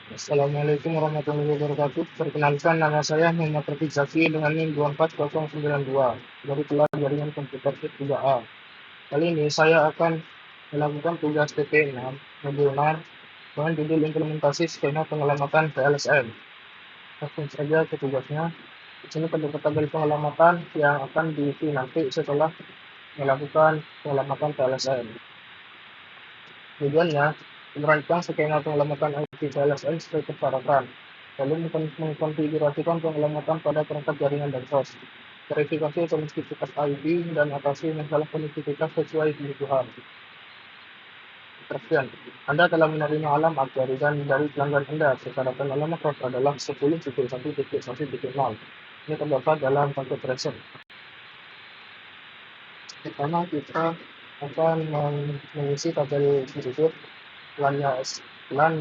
Assalamualaikum warahmatullahi wabarakatuh. Perkenalkan, nama saya Muhammad Rafiq Zaki dengan NIM 24092 dari kelas jaringan komputer 3A. Kali ini saya akan melakukan tugas TP6 modul 6 dengan judul implementasi skema pengelamatan PLSM. Langsung saja ke tugasnya. Di sini terdapat tabel pengelamatan yang akan diisi nanti setelah melakukan pengelamatan PLSM. Tujuannya, merancang skema pengelamatan IP PLSM sesuai persyaratan, lalu mengkonfigurasikan pengelamatan pada perangkat jaringan dan sos, verifikasi konektivitas IP, dan atasi masalah konektivitas sesuai kebutuhan. Perhatian, Anda telah menerima alamat jaringan dari pelanggan Anda. Persyaratan alamat sos adalah 10.1.1.0. Ini terdapat dalam paket reset. Pertama, kita akan mengisi tabel berikut LAN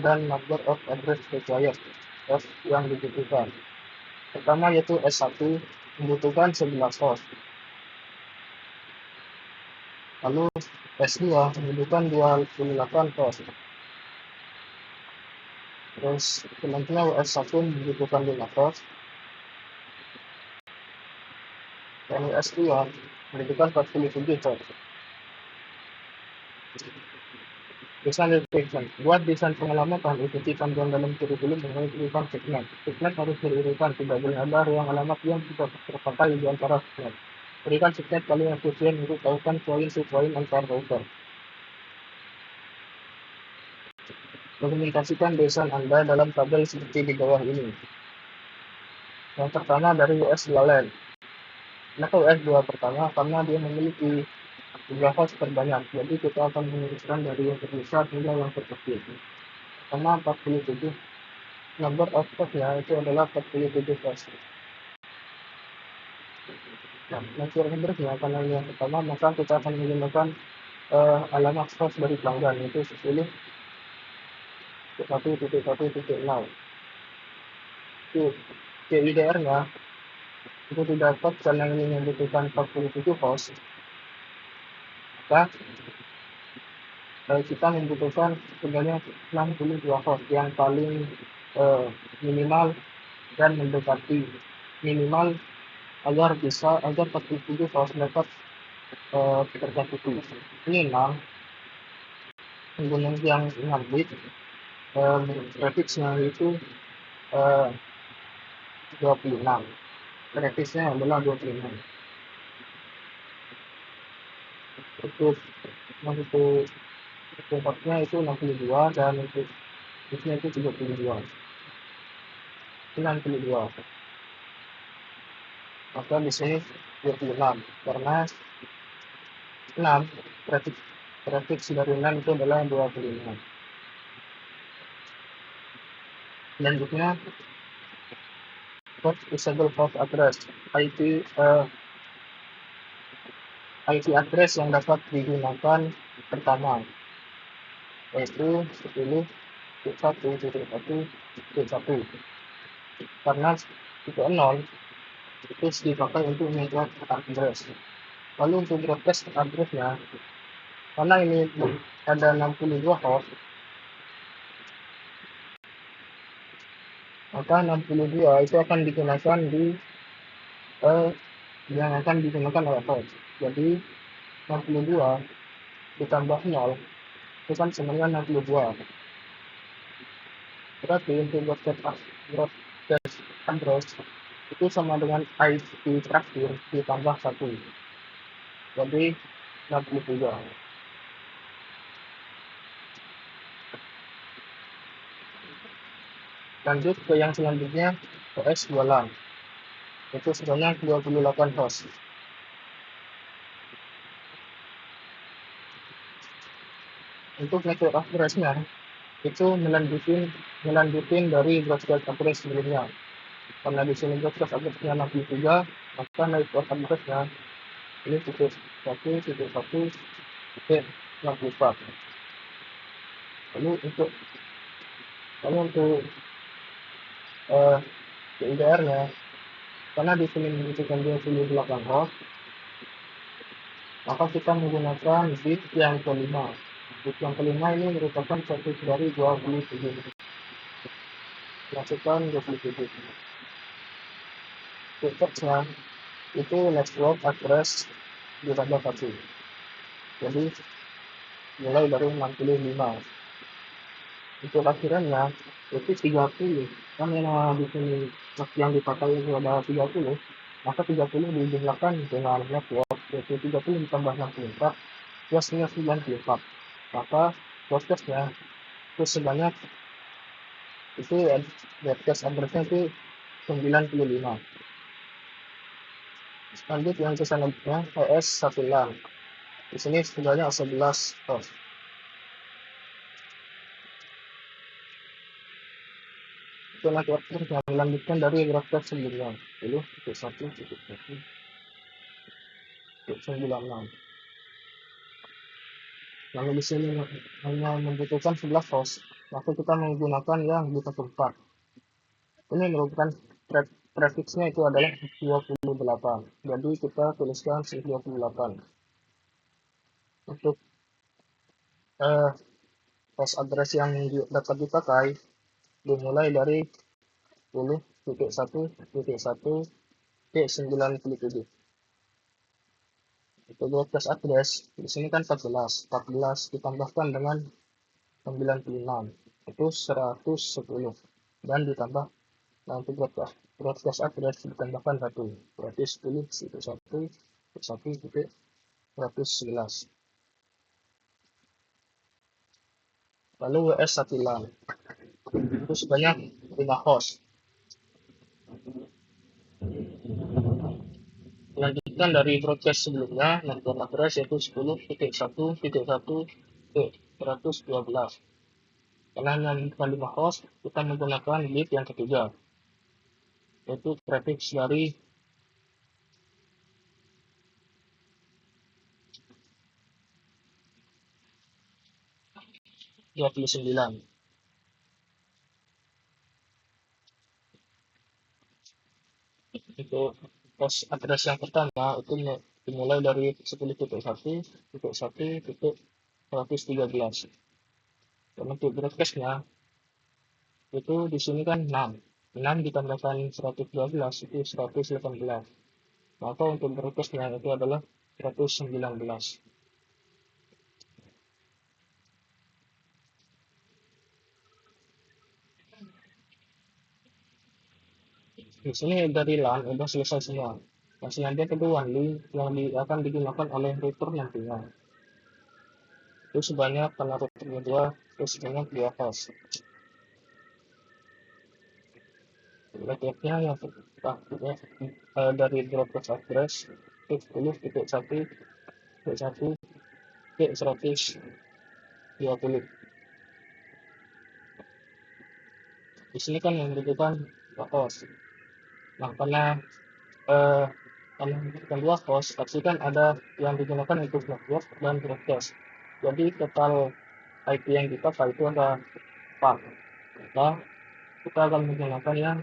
dan number of address required S yang dibutuhkan. Pertama yaitu S1 membutuhkan 11 host. Lalu S2 membutuhkan 28 host. Terus selanjutnya S1 membutuhkan 5 host. Dan S2 membutuhkan 47 host. Desain description. Buat desain pengelamatan, ikuti panduan dalam kurikulum mengenai urutan segmen. Segmen harus berurutan, tidak boleh ada ruang alamat yang tidak terpakai di antara segmen. Berikan segmen paling efisien untuk tahukan poin to poin antar router. Dokumentasikan desain Anda dalam tabel seperti di bawah ini. Yang pertama dari US 2 LAN. Kenapa US 2 pertama? Karena dia memiliki jumlah host terbanyak, jadi kita akan menguruskan dari yang terbesar hingga yang terkecil. Pertama 47. Number of host-nya itu adalah 47 host. Nah, network address-nya karena yang pertama, maka kita akan menggunakan alamat host dari pelanggan, yaitu 10.1.1.0. CIDR-nya itu didapat karena ini membutuhkan 47 host, maka kita membutuhkan sebanyak 62 host yang paling minimal dan mendekati minimal agar 47 host dapat tercakupi. Ini 6 menggunakan yang 6 bit, prefixnya itu 26. Prefixnya adalah 26. Untuk portnya itu 62 dan untuk bitnya itu 32. 92. Maka di sini 26 karena 6 prefix dari 6 itu adalah 25. Selanjutnya host usable host address, IP address yang dapat digunakan pertama yaitu 10.1.1.1 karena tipe 0 itu dipakai untuk network address. Lalu untuk broadcast address-nya, karena ini ada 62 host, maka 62 itu akan digunakan yang akan digunakan oleh host. Jadi 62 ditambah 0 itu kan sebenarnya 62. Berarti untuk broadcast address itu sama dengan IP terakhir ditambah 1. Jadi 63. Lanjut ke yang selanjutnya, OS 2 LAN. Itu sebanyak 28 host. Untuk network address-nya itu melanjutin dari broadcast address sebelumnya. Karena di sini broadcast address-nya 63, maka network address-nya ini 1.1.1.64. Lalu untuk CIDR-nya, karena di sini membutuhkan 28 host, maka kita menggunakan bit yang kelima. Bit yang kelima ini merupakan satu dari 27. masukkan 27. Titiknya itu network address ditambah 1. Jadi mulai dari 65. Untuk akhirannya itu 30. Kan yang di sini yang dipakai itu ada 30, maka 30 dijumlahkan dengan network, yaitu 30 ditambah 64 plusnya 94. Maka prosesnya itu sebanyak itu broadcast addressnya itu 95. Lanjut yang selanjutnya OS 1 LAN. Di sini sebenarnya 11 host. Itu network yang melanjutkan dari broadcast sebelumnya. 10.1.1.96. Lalu di sini hanya membutuhkan 11 host, maka kita menggunakan yang buta 4. Ini merupakan prefixnya itu adalah 28. Jadi kita tuliskan 28. Untuk host address yang dapat dipakai dimulai dari 10.1.1.97. Itu broadcast address di sini kan 14 ditambahkan dengan 96 itu 110, dan ditambah nanti broadcast address ditambahkan 1 berarti 10.1.1.1.111. Lalu WS 1 LAN itu sebanyak 5 host. Melanjutkan dari broadcast sebelumnya, network address yaitu 10.1.1.112. Karena membutuhkan 5 host, kita menggunakan bit yang ketiga, yaitu prefix dari 29. Untuk host address yang pertama itu dimulai dari 10.1.1.113. Dan untuk broadcastnya itu di sini kan 6 ditambahkan 112 itu 118. Maka untuk broadcastnya itu adalah 119. Di sini dari LAN udah selesai semua. Yang selanjutnya kedua link yang akan digunakan oleh router nantinya. Itu sebanyak karena routernya 2, itu sebanyak 2 host. Networknya yang dari broadcast address itu 10.1.1.120. Di sini kan yang membutuhkan 2 host. Nah, karena membutuhkan 2 host, pasti kan ada yang digunakan untuk network dan broadcast. Jadi total IP yang dipakai itu ada 4. Maka kita akan menggunakan yang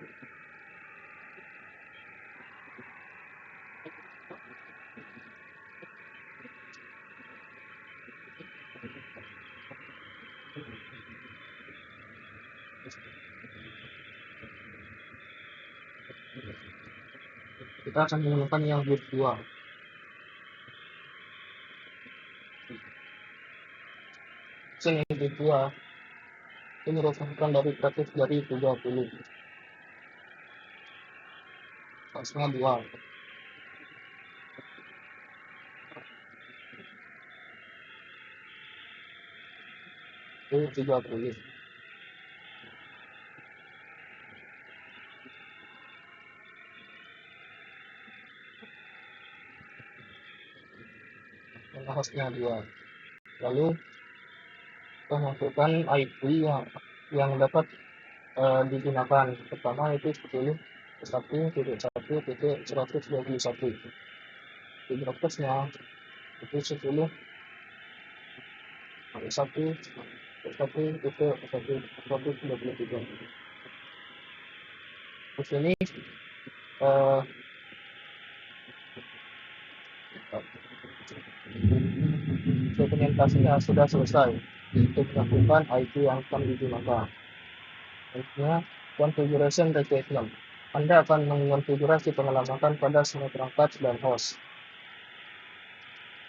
bit 2. Sini bit 2 ini merupakan dari prefix dari 30. Hostnya 2. Itu 30. Karena hostnya 2. Lalu kita masukkan IP yang dapat digunakan. Pertama itu 10.1.1.121. Di broadcastnya itu 10.1.1.123. Di sini dokumentasinya sudah selesai untuk melakukan IP yang akan digunakan. Selanjutnya, configuration requirement. Anda akan mengonfigurasi pengelamatan pada semua perangkat dan host.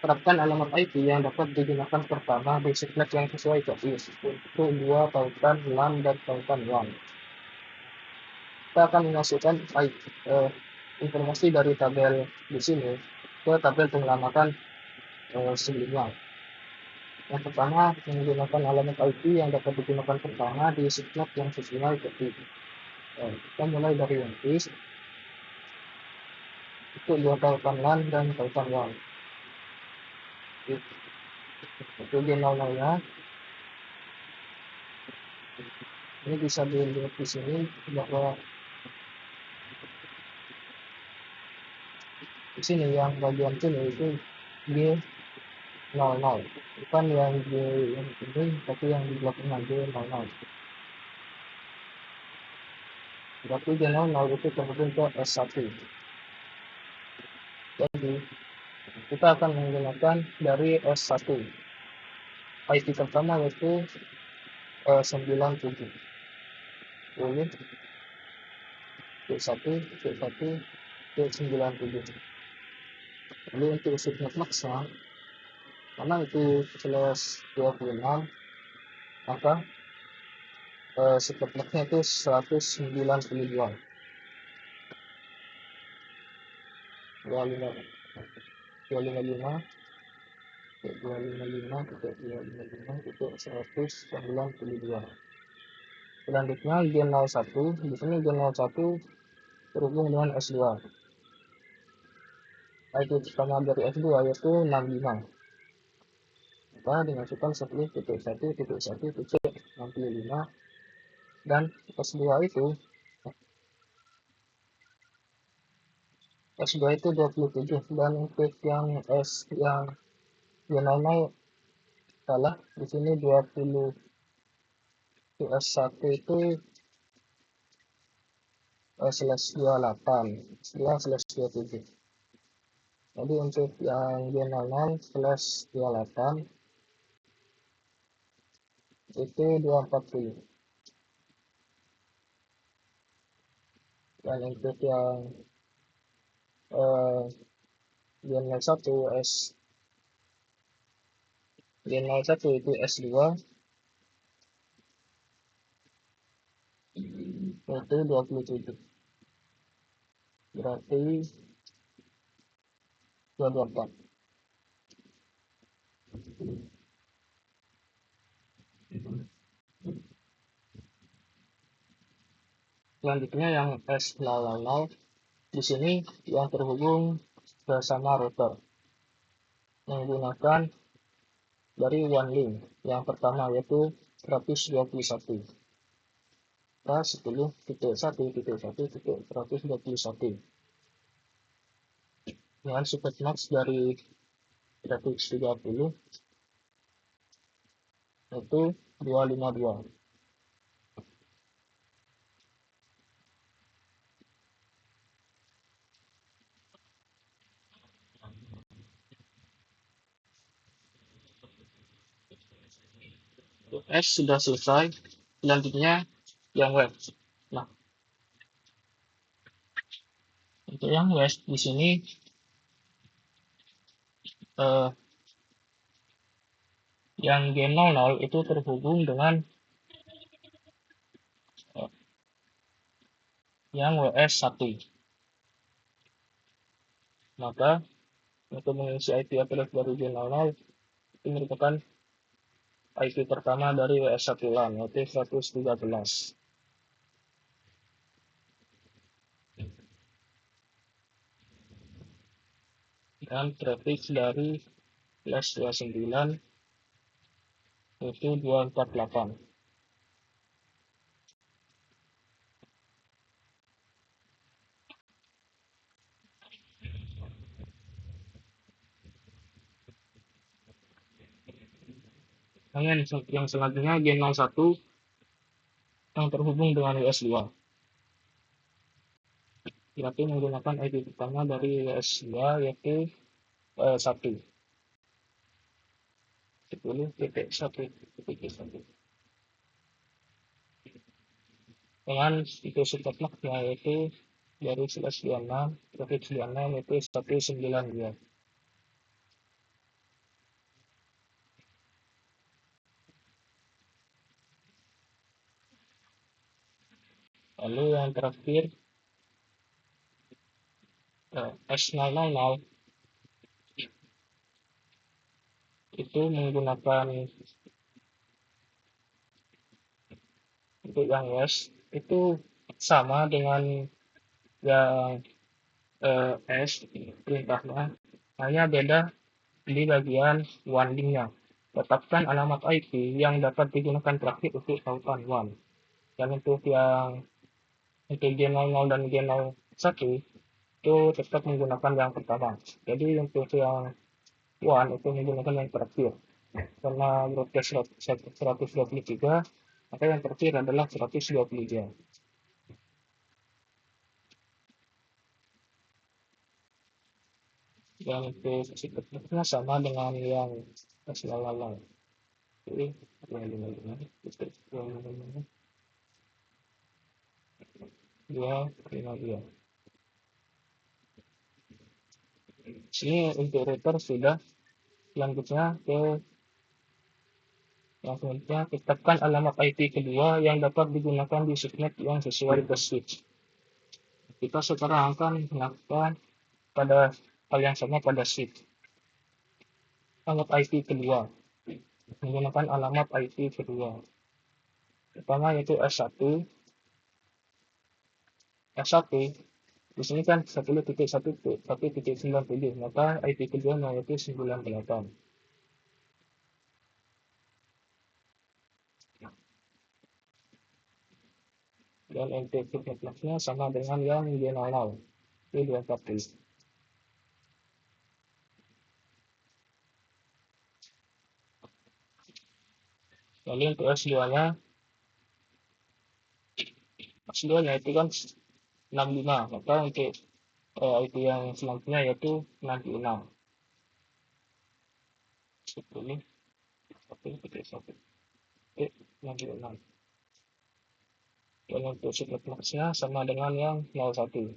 Terapkan alamat IP yang dapat digunakan pertama di subnet yang sesuai cookies untuk 2 tautan LAN dan tautan WAN. Kita akan memasukkan informasi dari tabel di sini ke tabel pengelamatan sebelumnya. Yang pertama, menggunakan alamat IP yang dapat digunakan pertama di subnet yang sesuai cookies. Kita mulai dari yang itu 2 tautan LAN dan tautan WAN. Itu dia nol-nolnya. Ini bisa dilihat di sini bahwa di sini yang bagian sini itu G 00, bukan yang G yang ini, tapi yang di belakangnya G 00. Berarti G 00 itu terhubung ke S1. Jadi kita akan menggunakan dari S1. IP pertama yaitu 97. Ini T1, T1, T97. Lalu untuk subnet maksa, karena itu /26, maka subnetnya itu 192. 255, 192. Selanjutnya Gen 01, di sini Gen 01 terhubung dengan S2. IP pertama dari S2 yaitu 65. Maka dimasukkan 10.1.1.65 dan S2 itu 27 dan untuk yang normal salah di sini 20 S1 itu /28 /27. Jadi untuk yang G00/28 itu 240. Dan untuk yang G01 itu S2 itu 27. Berarti 224. Selanjutnya yang S00, di sini yang terhubung bersama router menggunakan dari one link. Yang pertama yaitu 121. 10.1.1.121 dengan subnet max dari 130 itu 252. S sudah selesai. Selanjutnya yang web. Nah, untuk yang web di sini yang G00 itu terhubung dengan yang WS1. Maka untuk mengisi IP address dari G00 itu merupakan IP pertama dari WS1 LAN yaitu 113. Dan traffic dari /29 itu 248. Yang selanjutnya G01 yang terhubung dengan WS2. Berarti menggunakan IP pertama dari WS2 yaitu 1. 10.1.1. dengan itu subtopmaknya yaitu dari 1126 profit 96 itu 192. Lalu yang terakhir S000 itu menggunakan untuk yang S itu sama dengan yang S perintahnya, hanya beda di bagian wandingnya. Tetapkan alamat IP yang dapat digunakan terakhir untuk tautan WAN. Dan untuk yang untuk G00 dan G01 itu tetap menggunakan yang pertama. Jadi untuk yang WAN itu menggunakan yang terakhir. Karena broadcast 123, maka yang terakhir adalah 123. Yang untuk secretnya sama dengan yang lalu. Jadi dua. Sini untuk router sudah. Selanjutnya tetapkan alamat IP kedua yang dapat digunakan di subnet yang sesuai ke switch. Kita sekarang akan melakukan pada hal yang sama pada switch. Alamat IP kedua menggunakan alamat IP kedua. Pertama yaitu S1. Di sini kan 10.1.1.97, maka IP kedua yaitu 98. Dan untuk subnetnya sama dengan yang G00, itu 24. Lalu untuk S2-nya itu kan 65, maka untuk IP yang selanjutnya yaitu 66. 10, 1.1, 66. Dan untuk subnetnya sama dengan yang 01.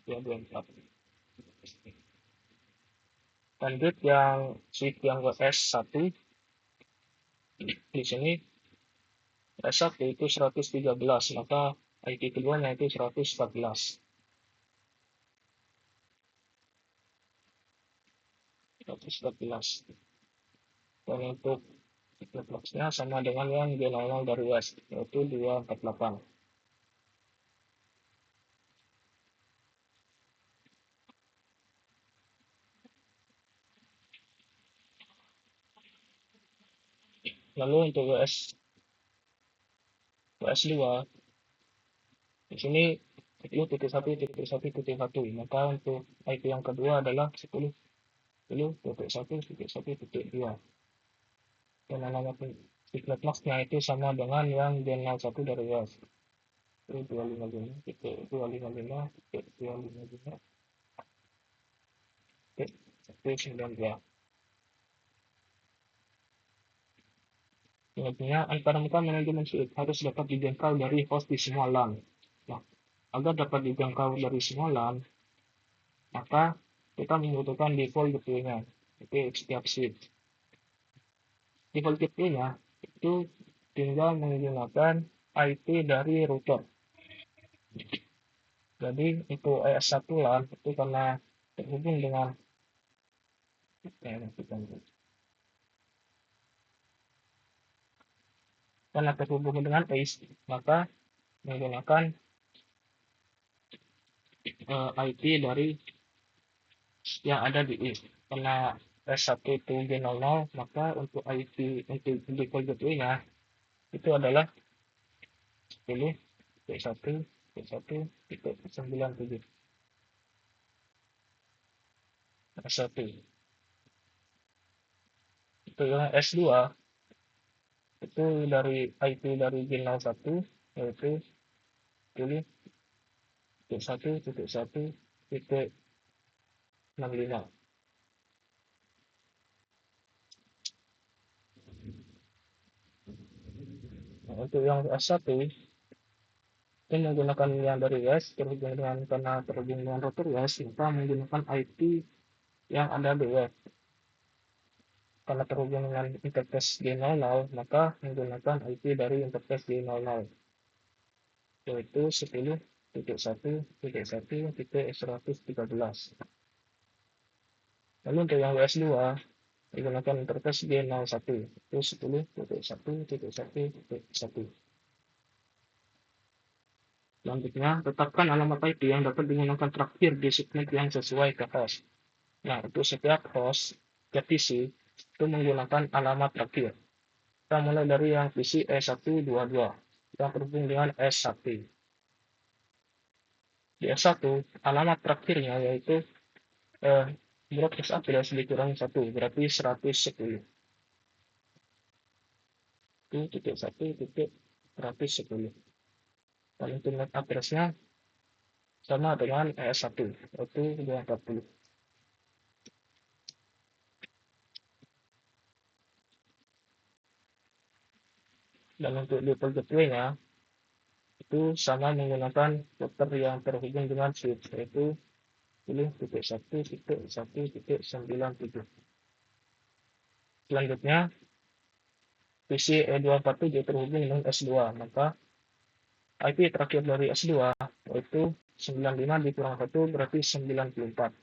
Ya, 24. Lanjut yang switch yang ke S1. Di sini S1 itu 113, maka IP keduanya itu 114. 114. Dan untuk networknya sama dengan yang G00 dari US, yaitu 248. Lalu untuk WS2, di sini 10.1.1.1, maka untuk IP yang kedua adalah 10.1.1.1.2. Dan alamat secret masknya itu sama dengan yang G01 dari US. Itu 255.255.255.92. Ingatnya, antarmuka manajemen suite harus dapat dijangkau dari host di semua LAN. Nah, agar dapat dijangkau dari semua LAN, maka kita membutuhkan default gateway-nya, itu setiap switch. Default gateway-nya itu tinggal menggunakan IP dari router. Jadi itu ES1 LAN itu karena terhubung dengan ACE, maka menggunakan IP dari yang ada di IS. Karena S1 itu G00, maka untuk IP untuk default gateway-nya itu adalah 10 P1 P1.97 S1. Itu yang S2 itu dari IP dari G01 yaitu pilih P1.1.65. untuk yang S1 itu menggunakan yang dari WES terhubung dengan karena terhubung dengan router WES, kita menggunakan IP yang ada di web. Karena terhubung dengan interface G00, maka menggunakan IP dari interface G00, yaitu 10.1.1.1.113. Lalu untuk yang WS2 menggunakan interface G01, itu 10.1.1.1. Selanjutnya, tetapkan alamat IP yang dapat digunakan terakhir di subnet yang sesuai ke host. Nah, untuk setiap host ke PC itu menggunakan alamat terakhir. Kita mulai dari yang PC E122 yang terhubung dengan S1. Di S1, alamat terakhirnya yaitu broadcast address dikurangi 1, berarti 110. Itu titik 1.110. Dan internet address-nya sama dengan ES1, yaitu 240. Dan untuk default gateway-nya itu sama menggunakan router yang terhubung dengan switch, yaitu 10.1.1.97. Selanjutnya, PC E247 terhubung dengan S2, maka IP terakhir dari S2 yaitu 95 dikurang 1 berarti 94.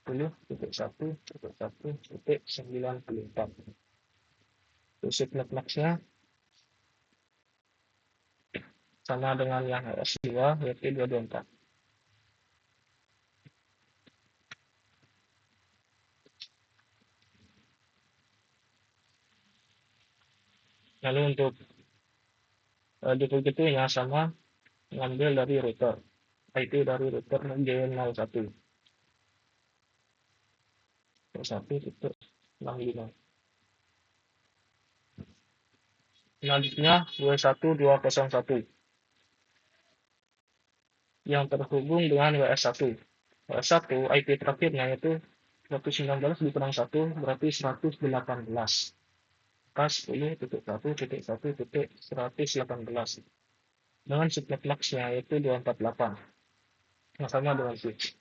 10.1.1.94. Subnet max-nya sama dengan yang S2 yaitu 224. Lalu untuk default gateway-nya sama, mengambil dari router, IP dari router G01. 1.65. Selanjutnya W1201 yang terhubung dengan WS1. WS1 IP terakhirnya yaitu 119 dikurang 1 berarti 118. Maka 10.1.1.118 dengan subnet max-nya yaitu 248 yang sama dengan switch.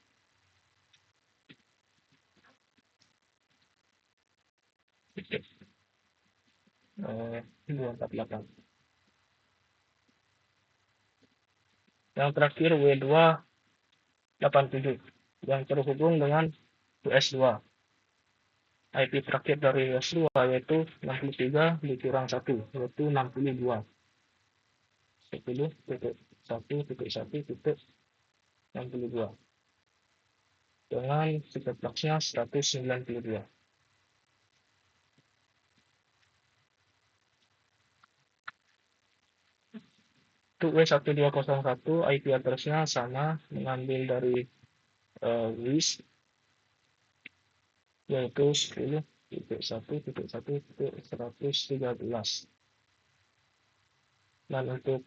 Titik 248. Yang terakhir W287 yang terhubung dengan WS2. IP terakhir dari WS2 yaitu 63 dikurang 1 yaitu 62. 10.1.1.62 dengan subnet max-nya 192. Untuk W1201 IP address-nya sama, mengambil dari WIS yaitu 10.1.1.113. Dan untuk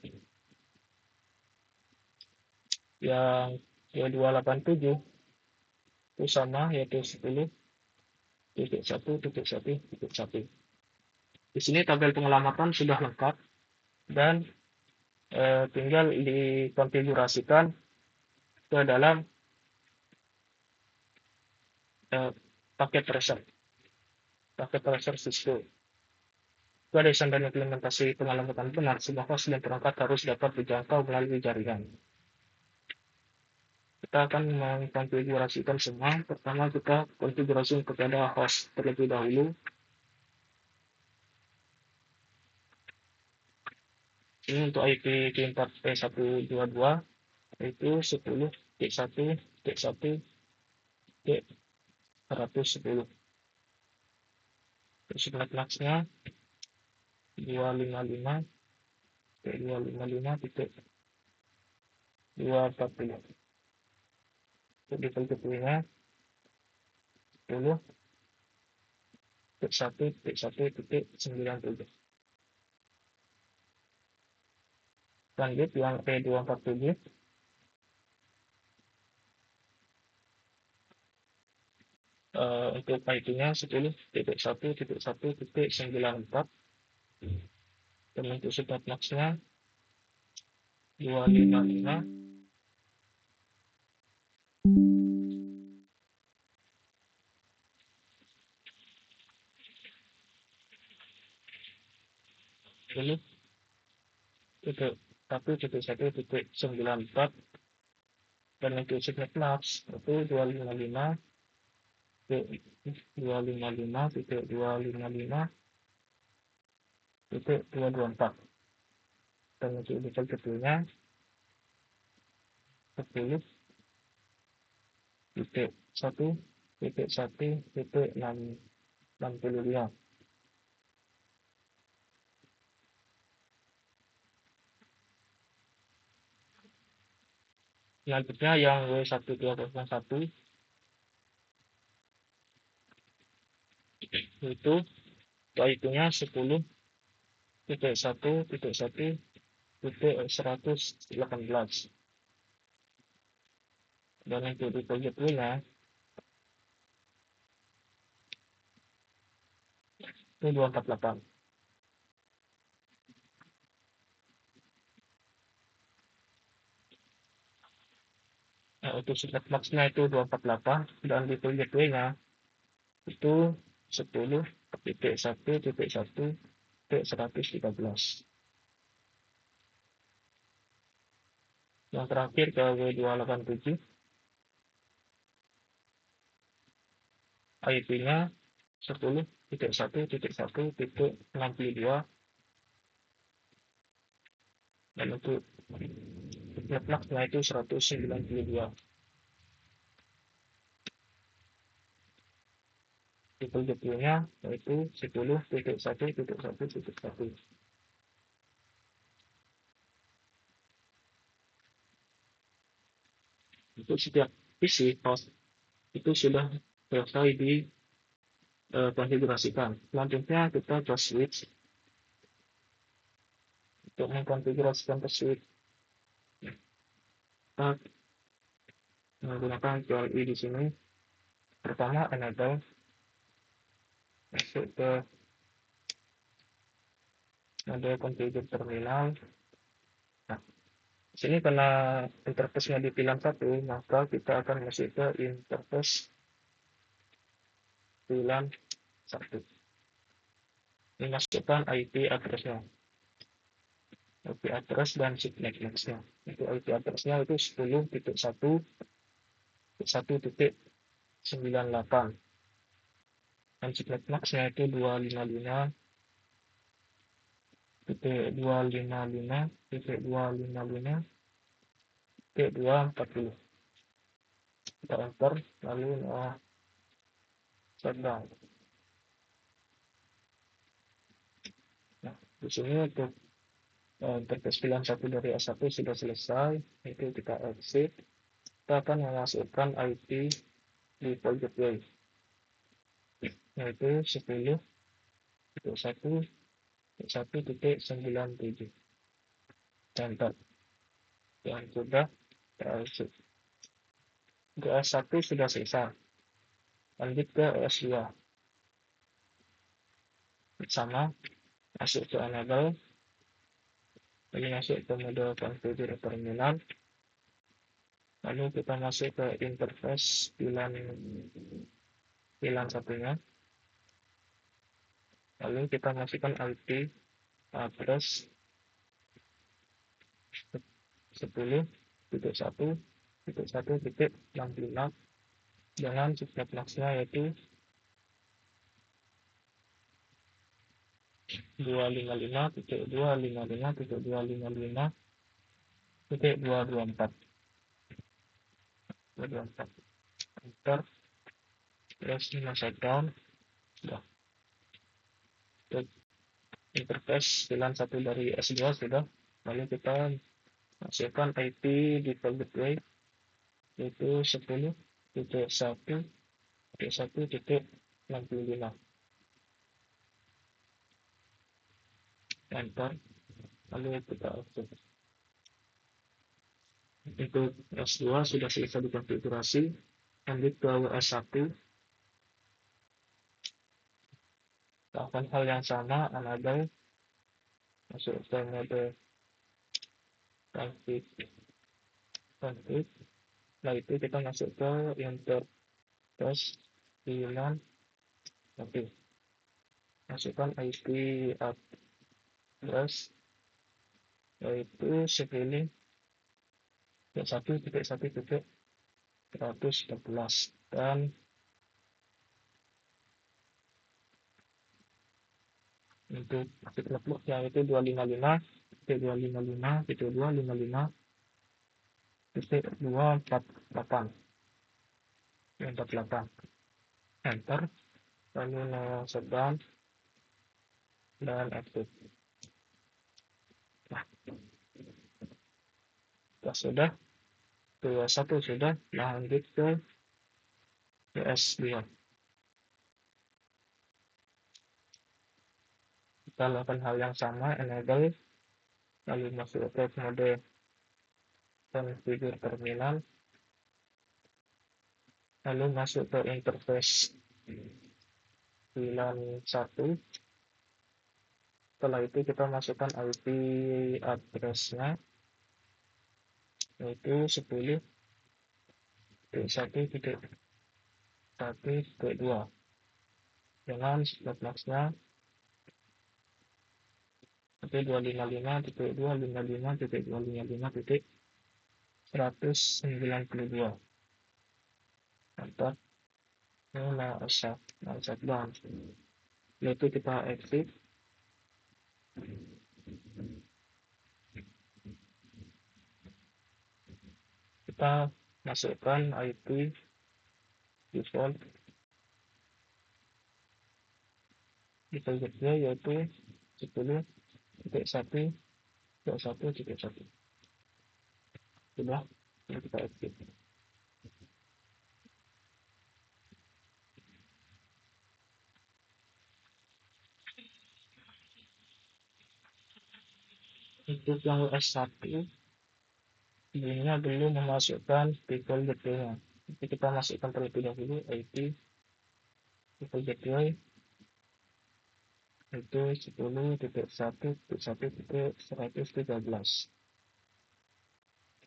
yang W287 itu sama, yaitu 10.1.1.1. Di sini tabel pengelamatan sudah lengkap dan tinggal dikonfigurasikan ke dalam paket tracer Cisco. Itu ada standar implementasi pengelamatan benar, semua host dan perangkat harus dapat dijangkau melalui jaringan. Kita akan mengkonfigurasikan semua. Pertama kita konfigurasi kepada host terlebih dahulu. Ini untuk IP K4P122 yaitu 10.1.1.110. Subnet max-nya 255.255.240. Untuk default gateway-nya 10.1.1.90. Lanjut yang E247 untuk IP-nya 10.1.1.94. dan untuk sifat maksnya 255 10 titik 1.1.94 dan untuk sifat maks itu 255 titik 224 dan untuk detail detailnya 10 titik 1.1.65. Selanjutnya yang W1201 itu itunya 10.1.1.118 dan untuk di nya itu 248. Nah, untuk sifat maksnya itu 248 dan di nya itu 10.1.1.113. Yang terakhir ke W287 IP-nya 10.1.1.62 dan untuk flag-nya itu 192. Tipe detailnya yaitu 10.1.1.1. Untuk setiap PC host itu sudah selesai di konfigurasikan. Selanjutnya kita ke switch. Untuk mengkonfigurasikan ke switch kita menggunakan CLI di sini. Pertama enable, masuk ke mode configure terminal. Nah, di sini karena interface-nya di VLAN 1, maka kita akan masuk ke interface VLAN 1. Ini masukkan IP address-nya. IP address dan subnet max-nya. Untuk IP address-nya itu 10.1.1.98 dan subnet max-nya itu 255.255.255.240. Kita enter lalu shutdown. Nah, di sini untuk interface VLAN 1 dari S1 sudah selesai. Itu kita exit. Kita akan memasukkan IP di default gateway yaitu 10.1.1.97 enter dan sudah exit. Untuk S1 sudah selesai. Lanjut ke S2. Sama, masuk ke enable, lalu masuk ke mode configure terminal, lalu kita masuk ke interface VLAN satunya, lalu kita masukkan IP address 10.1.1.66 dengan subnet max-nya yaitu 255.255.255.224. Enter, terus shutdown. Sudah. Interface VLAN 1 dari S2 sudah. Lalu kita masukkan IP default gateway yaitu 10.1.1.65. Enter, lalu kita exit. Untuk S2 sudah selesai dikonfigurasi. Lanjut ke WS1. Lakukan hal yang sama, enable, masuk ke mode config. Setelah itu kita masuk ke interface VLAN. Oke, masukkan IP address yaitu 10.1.1.114 dan untuk development yaitu 255.255.255.248 enter, lalu shutdown dan exit. Nah, sudah 21 sudah, lanjut ke PS2. Kita lakukan hal yang sama, enable, lalu masuk ke mode configure terminal, lalu masuk ke interface VLAN 1. Setelah itu kita masukkan IP address-nya yaitu 10.1.1.2 dengan slot max-nya 255.255.255.192. Mantap. Nah, shutdown. Lalu kita exit. Kita masukkan IP default yaitu 10.1.1.1. Sudah, kita exit. Untuk yang S1 ini belum memasukkan people gateway-nya. Jadi kita masukkan terlebih dahulu IP people gateway itu 10.1.1.113.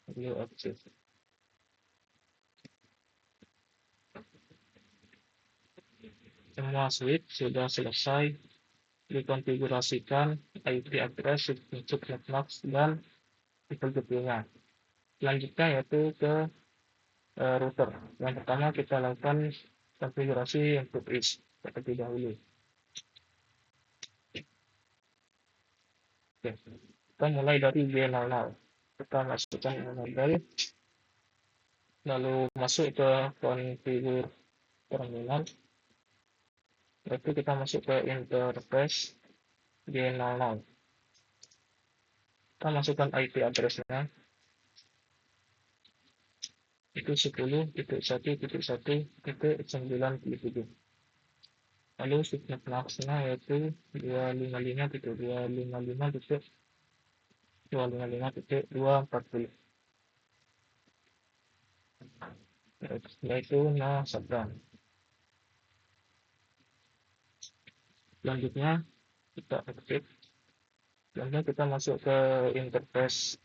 Lalu exit. Semua switch sudah selesai dikonfigurasikan IP address, untuk netmax dan people gateway-nya. Selanjutnya yaitu ke router. Yang pertama kita lakukan konfigurasi untuk is terlebih dahulu. Oke, kita mulai dari G00. Kita masukkan model, lalu masuk ke configure terminal. Lalu kita masuk ke interface G00. Kita masukkan IP address-nya itu 10.1.1.97. Lalu subnet max-nya yaitu 255.255.240. Yaitu shutdown. Selanjutnya kita exit. Selanjutnya kita masuk ke interface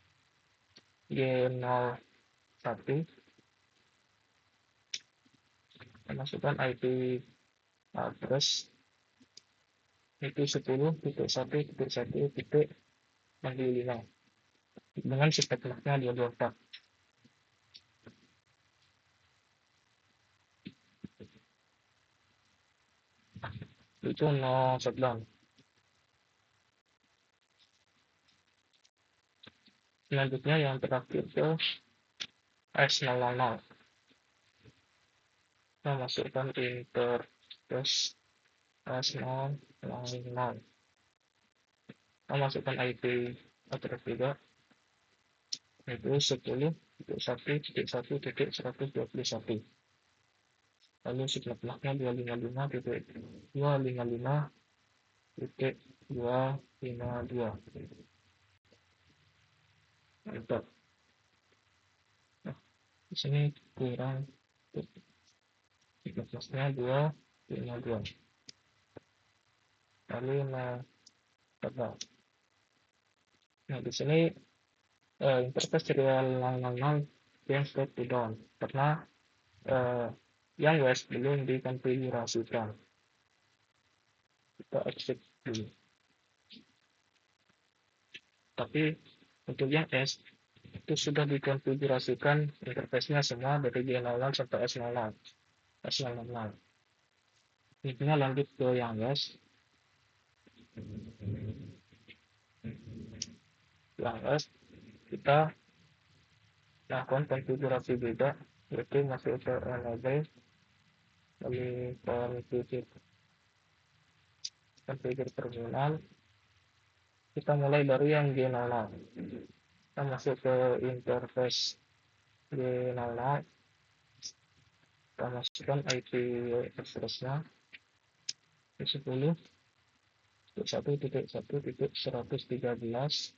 G01. Kita masukkan IP address itu 10.1.1.65 dengan subnetnya 224. Itu no shutdown. Selanjutnya yang terakhir ke S000. Kita masukkan interface S000. Kita masukkan IP address juga itu 10.1.1.121. Lalu subnetnya 255.255.252. Enter. Nah, di sini kurang subnetnya 252. Lalu coba Nah, di sini interface serial 000 yang step to down karena eh, yang WES belum dikonfigurasikan. Kita exit dulu. Tapi untuk yang S itu sudah dikonfigurasikan interface-nya semua dari G00 sampai S00. S00. Intinya lanjut ke yang WES. Yang WES kita lakukan konfigurasi juga, yaitu masuk ke enable, lalu configure terminal. Kita mulai dari yang G00. Kita masuk ke interface G00. Kita masukkan IP address-nya 10.1.1.113,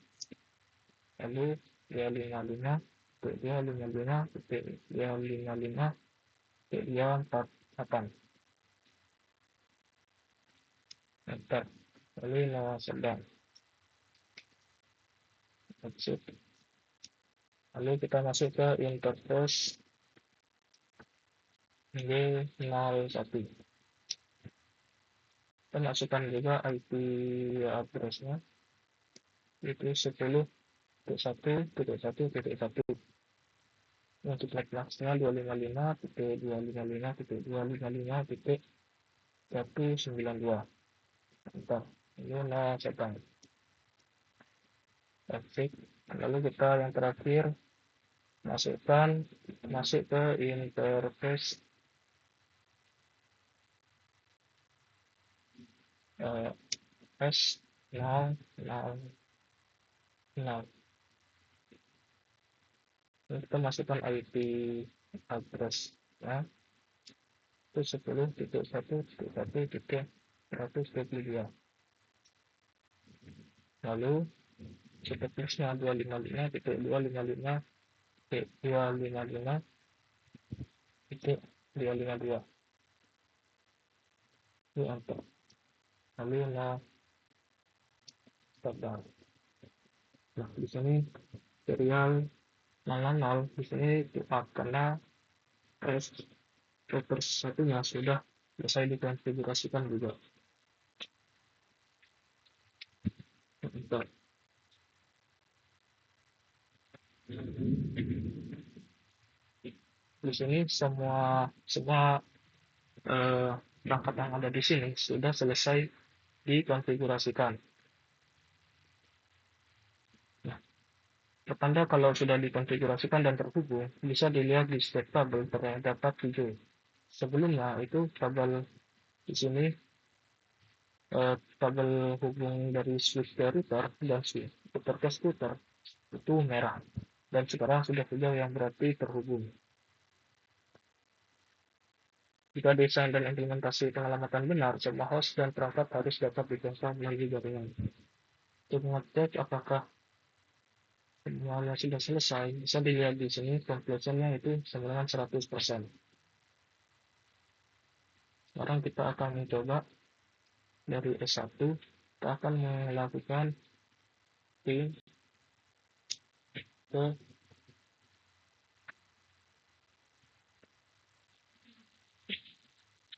lalu 255.255.255.248. Enter. Lalu nama sedang. Exit. Lalu kita masuk ke interface G01. Kita masukkan juga IP address-nya, itu 10.1.1.1. Untuk netmasknya 255.255.255.192. Entah, ini sedang. Exit. Lalu kita yang terakhir masuk ke interface S00. Kita masukkan IP address ya, itu 10.1.1.122. Lalu seterusnya 255.255.255.252. Itu enter. Lalu stop down. Nah, di sini serial 000 di sini karena router satunya sudah selesai dikonfigurasikan juga. Bentar. Di sini semua perangkat yang ada di sini sudah selesai dikonfigurasikan. Nah, pertanda kalau sudah dikonfigurasikan dan terhubung bisa dilihat di state table terdapat 7. Sebelumnya itu tabel di sini tabel hubung dari switch ke router dan switch router ke router itu merah, dan sekarang sudah hijau yang berarti terhubung. Jika desain dan implementasi pengelamatan benar, semua host dan perangkat harus dapat dikontrol melalui jaringan. Untuk mengecek apakah semuanya sudah selesai, bisa dilihat di sini completion-nya itu sembilan 100%. Sekarang kita akan mencoba dari S1, kita akan melakukan ping ke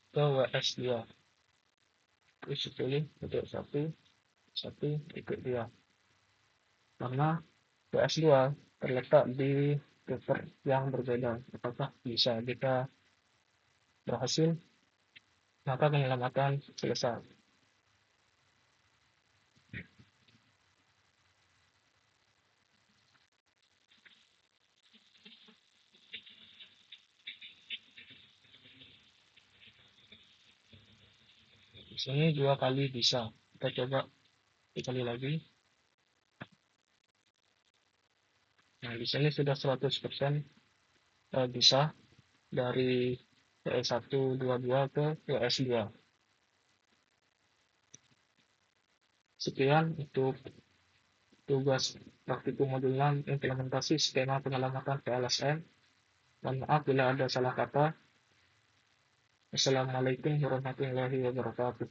WS2. Terus pilih untuk 1.1.2. Karena WS2 terletak di router yang berbeda. Apakah bisa kita berhasil? Maka penyelamatan selesai. Di sini 2 kali bisa. Kita coba sekali lagi. Nah, di sini sudah 100% bisa dari WS122 ke WS2. Sekian untuk tugas praktikum modul 6 implementasi skema penyelamatan VLSN. Mohon maaf bila ada salah kata. Assalamualaikum warahmatullahi wabarakatuh.